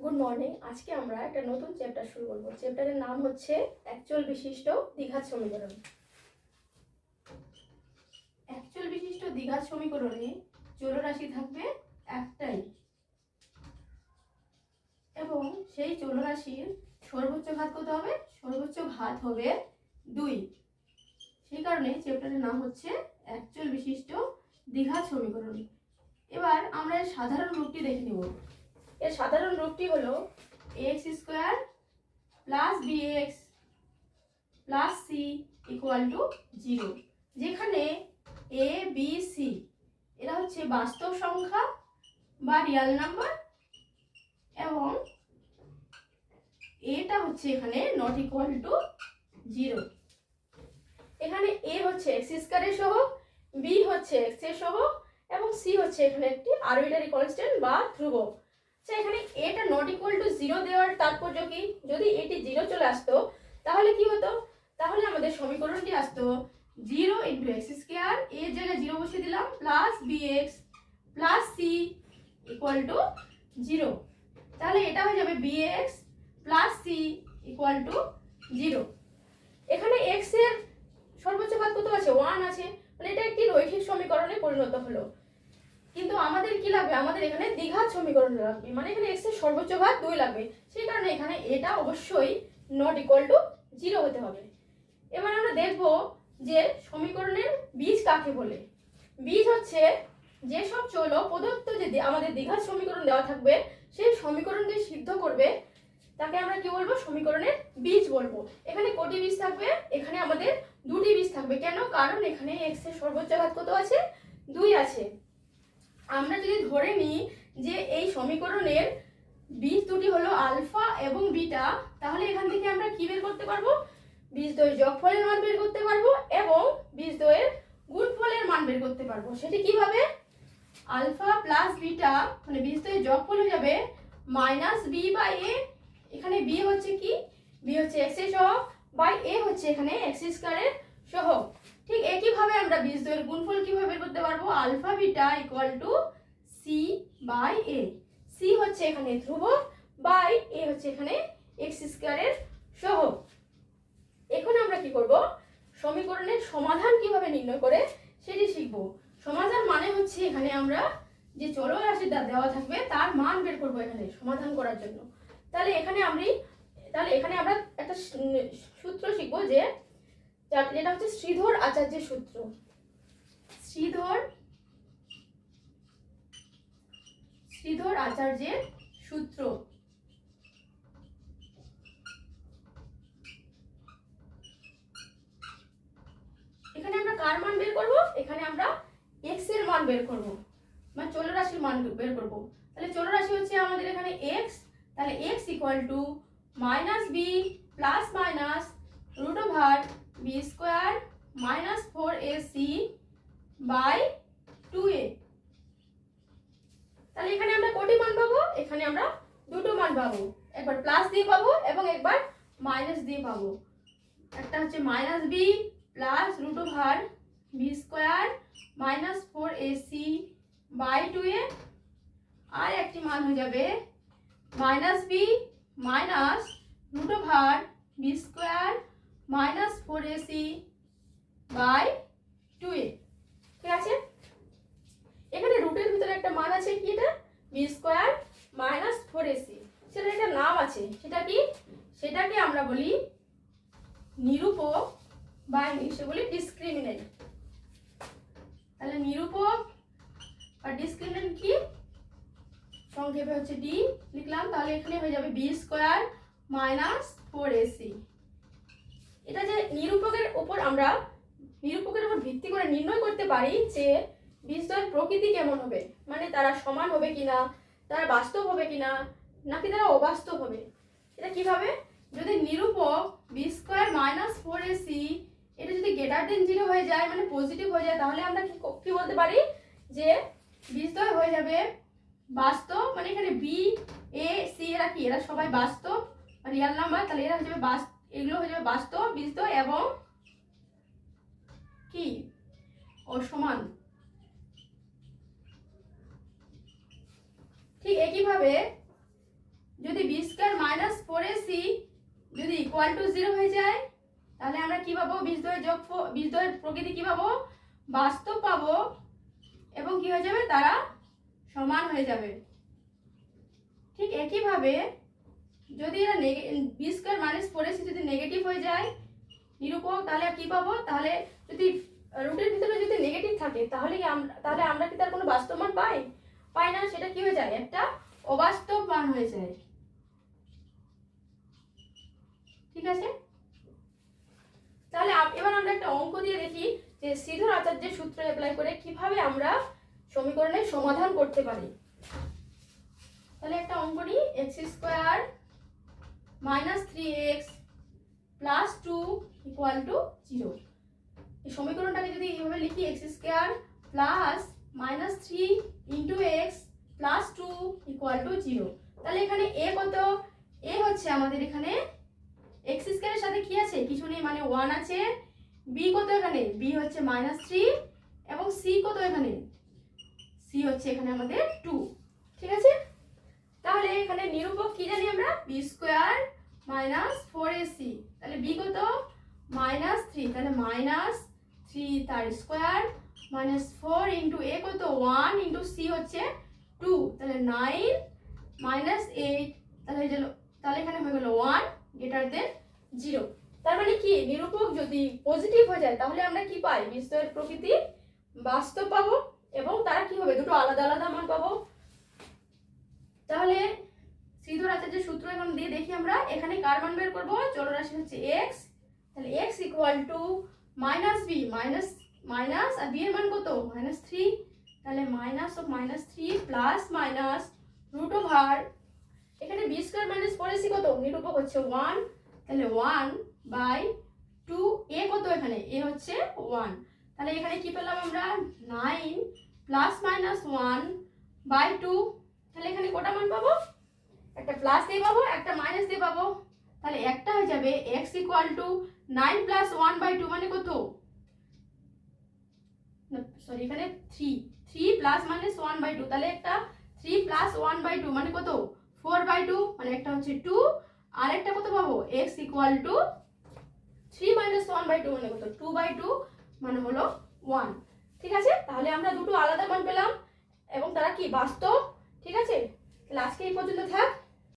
Good morning. আজকে আমরা একটা নতুন চ্যাপ্টার শুরু করব। চ্যাপ্টারের নাম হচ্ছে অ্যাকচুয়াল বিশিষ্ট দ্বিঘাত সমীকরণ। অ্যাকচুয়াল বিশিষ্ট দ্বিঘাত সমীকরণে চলরাশি থাকবে একটাই এবং সেই চলরাশির সর্বোচ্চ ঘাত কত হবে? সর্বোচ্চ ঘাত হবে 2। সেই কারণে চ্যাপ্টারের নাম হচ্ছে অ্যাকচুয়াল বিশিষ্ট দ্বিঘাত সমীকরণ। এবার আমরা এর সাধারণ রূপটি দেখে নেব। এর সাধারণ রূপটি হলো ax square plus bx plus C equal to 0, যেখানে এ বি সি এরা হচ্ছে বাস্তব সংখ্যা বা রিয়াল নাম্বার এবং এটা হচ্ছে এখানে নট ইকুয়াল টু 0। এখানে এ হচ্ছে এক্স স্কয়ারের সহগ, বি হচ্ছে এক্স এর সহগ এবং সি হচ্ছে এখানে একটি আরবিটারি কনস্ট্যান্ট বা ধ্রুবক। আচ্ছা, এখানে এটা নট ইকুয়াল টু 0 দেওয়ার তাৎপর্য কি? যদি এটি 0 চলে আসতো তাহলে কি হতো? তাহলে আমাদের সমীকরণটি আসতো 0 ইন্টু এক্স স্কয়ার, এর জায়গায় 0 বসিয়ে দিলাম, plus bx plus C equal to 0। তাহলে এটা হয়ে যাবে bx plus C equal to 0। এখানে x এর সর্বোচ্চ ঘাত কত আছে? 1 আছে, মানে এটা একটি রৈখিক সমীকরণে পরিণত হলো। কিন্তু আমাদের কি লাগবে? আমাদের এখানে দ্বিঘাত সমীকরণ লাগবে, মানে এখানে x এর সর্বোচ্চ ঘাত 2 লাগবে। সেই কারণে এখানে এটা অবশ্যই নট ইকুয়াল টু 0 হতে হবে। এবার আমরা দেখব যে সমীকরণের বীজ কাকে বলে। বীজ হচ্ছে যে সব চল প্রদত্ত যে আমাদের দ্বিঘাত সমীকরণ দেওয়া থাকবে সেই সমীকরণকে সিদ্ধ করবে তাকে আমরা কি বলবো? সমীকরণের বীজ বলবো। এখানে কটি বীজ থাকবে? এখানে আমাদের দুটি বীজ থাকবে। কেন? কারণ এখানে x এর সর্বোচ্চ ঘাত কত আছে? 2 আছে। আমরা যদি ধরে নিই যে এই সমীকরণের বীজ দুটি হলো আলফা এবং বিটা, তাহলে এখান থেকে আমরা কি বের করতে পারবো? বীজদ্বয়ের যোগফলের মান বের করতে পারবো এবং বীজদ্বয়ের গুণফলের মান বের করতে পারবো। সেটি কিভাবে? আলফা প্লাস বিটা মানে বীজদ্বয়ের যোগফল হয়ে যাবে মাইনাস বি বাই এ। এখানে বি হচ্ছে কি? বি হচ্ছে এক্স এর সহগ বাই এ হচ্ছে এখানে এক্স স্কয়ারের সহগ। ঠিক একইভাবে আমরা বীজদ্বয়ের গুণফল কিভাবে বের করতে পারবো? Alpha beta equal to C by A. C হচ্ছে এখানে ধ্রুবক বাই এ হচ্ছে এখানে এক্স স্কয়ারের সহগ। এখন আমরা কি করব? সমীকরণের সমাধান কিভাবে নির্ণয় করে সেটি শিখব। সমাধান মানে হচ্ছে এখানে আমরা যে চলরাশিটা দেওয়া থাকবে তার মান বের করব এখানে সমাধান করার জন্য। তাহলে এখানে আমরা একটা সূত্র শিখব যেটা হচ্ছে শ্রীধর আচার্যের সূত্র। শ্রীধর আচার্যের সূত্র। এখানে আমরা কার মান বের করব? এখানে আমরা x এর মান বের করব, মানে চলরাশির মান বের করব। তাহলে চলরাশি হচ্ছে আমাদের এখানে x, তাহলে x equal to minus B plus minus root over B square minus 4ac by 2a। তাহলে এখানে আমরা কটি মান পাবো? এখানে আমরা দুটো মান পাবো, একবার প্লাস দিয়ে পাবো এবং একবার মাইনাস দিয়ে পাবো। একটা হচ্ছে minus B plus root over B square minus 4ac by 2a, আর একটি মান হয়ে যাবে minus B minus root over B square minus 4ac by 2a। ঠিক আছে? এখানে রুটের ভিতরে একটা মান আছে, কি এটা? B square minus 4ac। সেটার একটা নাম আছে, সেটা কি? সেটাকে আমরা বলি নিরূপক বা ইংলিশে বলি ডিসক্রিমিনেন্ট। তাহলে নিরূপক বা ডিসক্রিমিনেন্ট কি? সংক্ষেপে হচ্ছে ডি লিখলাম। তাহলে এখানে হয়ে যাবে বি স্কোয়ার মাইনাস 4ac। এটা যে নিরূপকের উপর ভিত্তি করে নির্ণয় করতে পারি যে বীজদ্বয়ের প্রকৃতি কেমন হবে, মানে তারা সমান হবে কিনা, তারা বাস্তব হবে কিনা, নাকি তারা অবাস্তব হবে। এটা কিভাবে? যদি নিরূপক বি স্কোয়ার মাইনাস 4ac এটা যদি গ্রেটার দেন 0 হয়ে যায়, মানে পজিটিভ হয়ে যায়, তাহলে আমরা কি বলতে পারি? যে বীজদ্বয় হয়ে যাবে বাস্তব, মানে এখানে বি এ সি এরা কি? এরা সবাই বাস্তব রিয়াল নাম্বার। তাহলে এরা হয়ে যাবে এগুলো হয়ে যাবে বাস্তব বীজদ্বয় এবং কি? অসমান। ঠিক একইভাবে যদি বি স্কোয়ার মাইনাস 4ac যদি ইকুয়াল টু 0 হয়ে যায়, তাহলে আমরা কি পাবো? বীজদ্বয়ের প্রকৃতি কি পাবো? বাস্তব পাবো, এবং কি হয়ে যাবে? তারা সমান হয়ে যাবে। ঠিক একইভাবে যদি এরা বি স্কোয়ার মাইনাস 4ac যদি নেগেটিভ হয়ে যায় নিরূপক, তাহলে কি পাবো? তাহলে যদি রুটের ভিতরে যদি নেগেটিভ থাকে তাহলে আমরা কি তার কোনো বাস্তব মান পাই না, সেটা কি হয়ে যায়? একটা অবাস্তব মান হয়ে যায়। ঠিক আছে, তাহলে এবার আমরা একটা অঙ্ক দিয়ে দেখি যে শ্রীধর আচার্যের সূত্র অ্যাপ্লাই করে কিভাবে আমরা সমীকরণের সমাধান করতে পারি। তাহলে একটা অঙ্ক নিই, x square minus 3x plus 2 equal to 0। এই সমীকরণটাকে যদি এইভাবে লিখি, x square plus minus 3 into x plus 2 equal to 0। তাহলে এখানে এ কত? এ হচ্ছে আমাদের এখানে এক্স স্কোয়ারের সাথে কি আছে? কিছু নেই, মানে 1 আছে। বি কত এখানে? বি হচ্ছে মাইনাস 3, এবং সি কত এখানে? সি হচ্ছে এখানে আমাদের 2। ঠিক আছে, তাহলে এখানে নিরূপক কি জানি আমরা? B square minus 4ac। তাহলে বি কত? মাইনাস 3, তাহলে মাইনাস 3 তার স্কোয়ার মাইনাস 4 ইন্টু এ কত? 1 ইন্টু সি হচ্ছে 2, তাহলে 9 মাইনাস 8, তাহলে এখানে হয়ে গেল 1 গ্রেটার দেন 0। তার মানে কি? নিরূপক যদি পজিটিভ হয়ে যায় তাহলে আমরা কি পাই? বীজদ্বয়ের প্রকৃতি বাস্তব পাবো, এবং তারা কি হবে? দুটো আলাদা আলাদা মান পাবো। তাহলে শ্রীধর আচার্যের সূত্র এখন দিয়ে দেখি আমরা এখানে কার মান বের করবো? চলরাশি হচ্ছে x, তাহলে x equal to minus B, minus আর বি এর মান কত? মাইনাস 3, তাহলে minus of minus 3 plus minus root over, এখানে বি স্কোয়ার মাইনাস 4ac কত? নিরূপক হচ্ছে 1, তাহলে 1 বাই 2, এ কত এখানে? এ হচ্ছে 1, তাহলে এখানে কি পেলাম আমরা? 9 প্লাস মাইনাস 1 বাই 2, তাহলে এখানে কটা মান পাবো? একটা প্লাস দিয়ে পাবো, একটা মাইনাস দিয়ে পাবো। তাহলে একটা হয়ে যাবে x equal to 9 plus 1 by 2 মানে কত? সরি, এখানে 3 প্লাস মাইনাস 1 বাই 2, তাহলে একটা 3 প্লাস 1 বাই 2 মানে কত? 4 বাই 2, মানে একটা হচ্ছে 2, আর একটা কত পাবো? x equal to 3 minus 1 by 2 মানে কত? 2 বাই 2 মানে হলো 1। ঠিক আছে, তাহলে আমরা দুটো আলাদা মান পেলাম এবং তারা কি? বাস্তব। ঠিক আছে, তাহলে আজকে এই পর্যন্ত থাক।